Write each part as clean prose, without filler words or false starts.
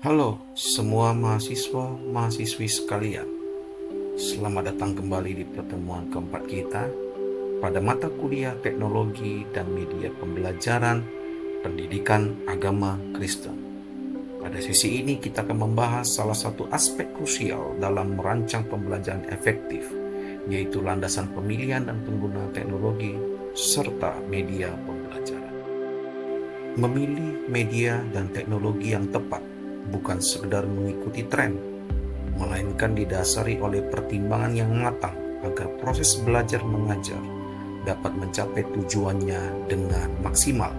Halo semua mahasiswa-mahasiswi sekalian. Selamat datang kembali di pertemuan keempat kita pada mata kuliah Teknologi dan Media Pembelajaran Pendidikan Agama Kristen. Pada sesi ini kita akan membahas salah satu aspek krusial dalam merancang pembelajaran efektif, yaitu landasan pemilihan dan penggunaan teknologi serta media pembelajaran. Memilih media dan teknologi yang tepat bukan sekedar mengikuti tren, melainkan didasari oleh pertimbangan yang matang agar proses belajar mengajar dapat mencapai tujuannya dengan maksimal.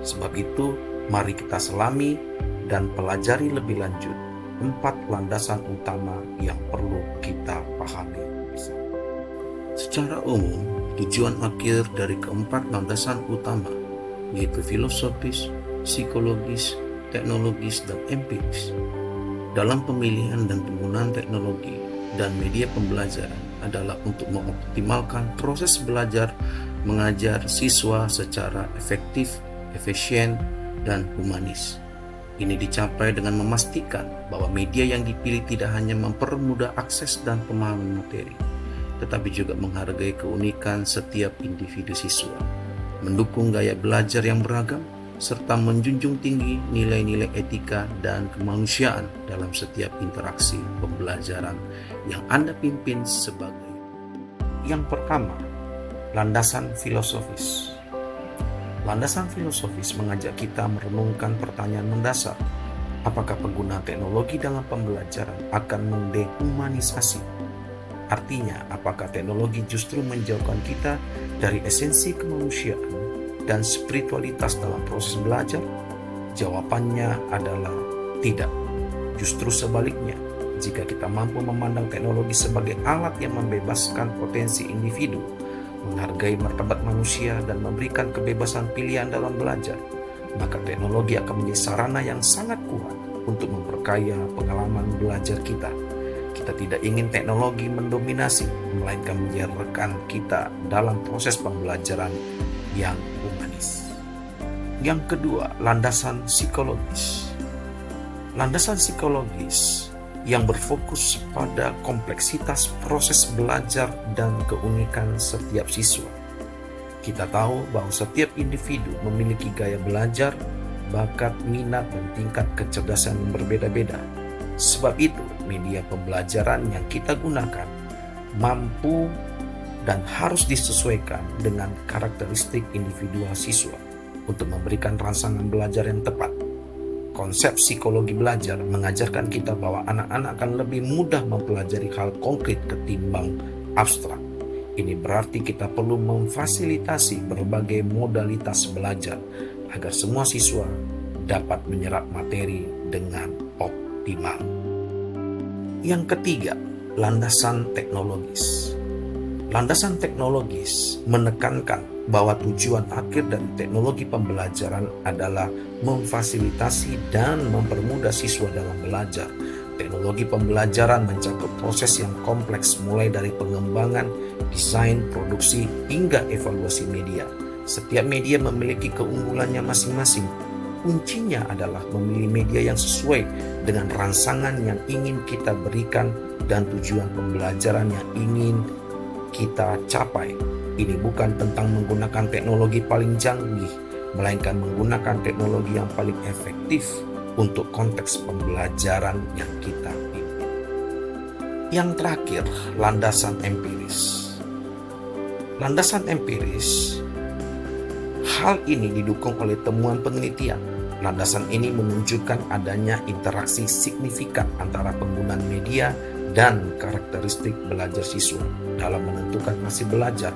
Sebab itu, mari kita selami dan pelajari lebih lanjut 4 landasan utama yang perlu kita pahami. Secara umum, tujuan akhir dari keempat landasan utama yaitu filosofis, psikologis, teknologis, dan empiris dalam pemilihan dan penggunaan teknologi dan media pembelajaran adalah untuk mengoptimalkan proses belajar mengajar siswa secara efektif, efisien, dan humanis. Ini dicapai dengan memastikan bahwa media yang dipilih tidak hanya mempermudah akses dan pemahaman materi, tetapi juga menghargai keunikan setiap individu siswa, mendukung gaya belajar yang beragam, serta menjunjung tinggi nilai-nilai etika dan kemanusiaan dalam setiap interaksi pembelajaran yang Anda pimpin sebagai. Yang pertama, landasan filosofis. Landasan filosofis mengajak kita merenungkan pertanyaan mendasar. Apakah penggunaan teknologi dalam pembelajaran akan mendehumanisasi? Artinya, apakah teknologi justru menjauhkan kita dari esensi kemanusiaan dan spiritualitas dalam proses belajar? Jawabannya adalah tidak. Justru sebaliknya, jika kita mampu memandang teknologi sebagai alat yang membebaskan potensi individu, menghargai martabat manusia, dan memberikan kebebasan pilihan dalam belajar, maka teknologi akan menjadi sarana yang sangat kuat untuk memperkaya pengalaman belajar kita. Kita tidak ingin teknologi mendominasi, melainkan menjadikan kita dalam proses pembelajaran yang humanis. Yang kedua, landasan psikologis. Landasan psikologis yang berfokus pada kompleksitas proses belajar dan keunikan setiap siswa. Kita tahu bahwa setiap individu memiliki gaya belajar, bakat, minat, dan tingkat kecerdasan yang berbeda-beda. Sebab itu, media pembelajaran yang kita gunakan mampu dan harus disesuaikan dengan karakteristik individual siswa untuk memberikan rangsangan belajar yang tepat. Konsep psikologi belajar mengajarkan kita bahwa anak-anak akan lebih mudah mempelajari hal konkret ketimbang abstrak. Ini berarti kita perlu memfasilitasi berbagai modalitas belajar agar semua siswa dapat menyerap materi dengan optimal. Yang ketiga, landasan teknologis. Landasan teknologis menekankan bahwa tujuan akhir dari teknologi pembelajaran adalah memfasilitasi dan mempermudah siswa dalam belajar. Teknologi pembelajaran mencakup proses yang kompleks mulai dari pengembangan, desain, produksi, hingga evaluasi media. Setiap media memiliki keunggulannya masing-masing. Kuncinya adalah memilih media yang sesuai dengan rangsangan yang ingin kita berikan dan tujuan pembelajaran yang ingin kita capai. Ini bukan tentang menggunakan teknologi paling canggih, melainkan menggunakan teknologi yang paling efektif untuk konteks pembelajaran yang kita pimpin. Yang terakhir, landasan empiris. Landasan empiris, hal ini didukung oleh temuan penelitian. Landasan ini menunjukkan adanya interaksi signifikan antara penggunaan media dan karakteristik belajar siswa dalam menentukan hasil belajar.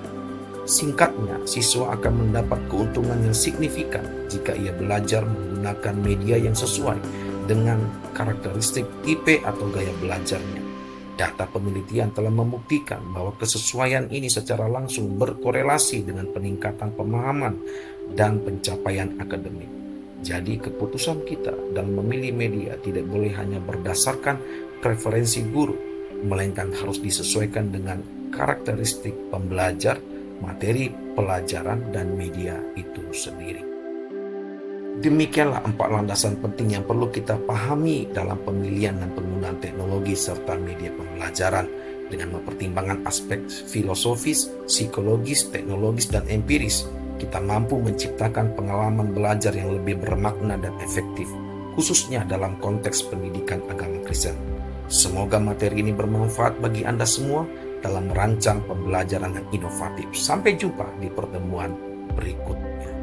Singkatnya, siswa akan mendapat keuntungan yang signifikan jika ia belajar menggunakan media yang sesuai dengan karakteristik tipe atau gaya belajarnya. Data penelitian telah membuktikan bahwa kesesuaian ini secara langsung berkorelasi dengan peningkatan pemahaman dan pencapaian akademik. Jadi keputusan kita dalam memilih media tidak boleh hanya berdasarkan preferensi guru, melainkan harus disesuaikan dengan karakteristik pembelajar, materi pelajaran, dan media itu sendiri. Demikianlah 4 landasan penting yang perlu kita pahami dalam pemilihan dan penggunaan teknologi serta media pembelajaran dengan mempertimbangkan aspek filosofis, psikologis, teknologis, dan empiris. Kita mampu menciptakan pengalaman belajar yang lebih bermakna dan efektif, khususnya dalam konteks pendidikan agama Kristen. Semoga materi ini bermanfaat bagi Anda semua dalam merancang pembelajaran yang inovatif. Sampai jumpa di pertemuan berikutnya.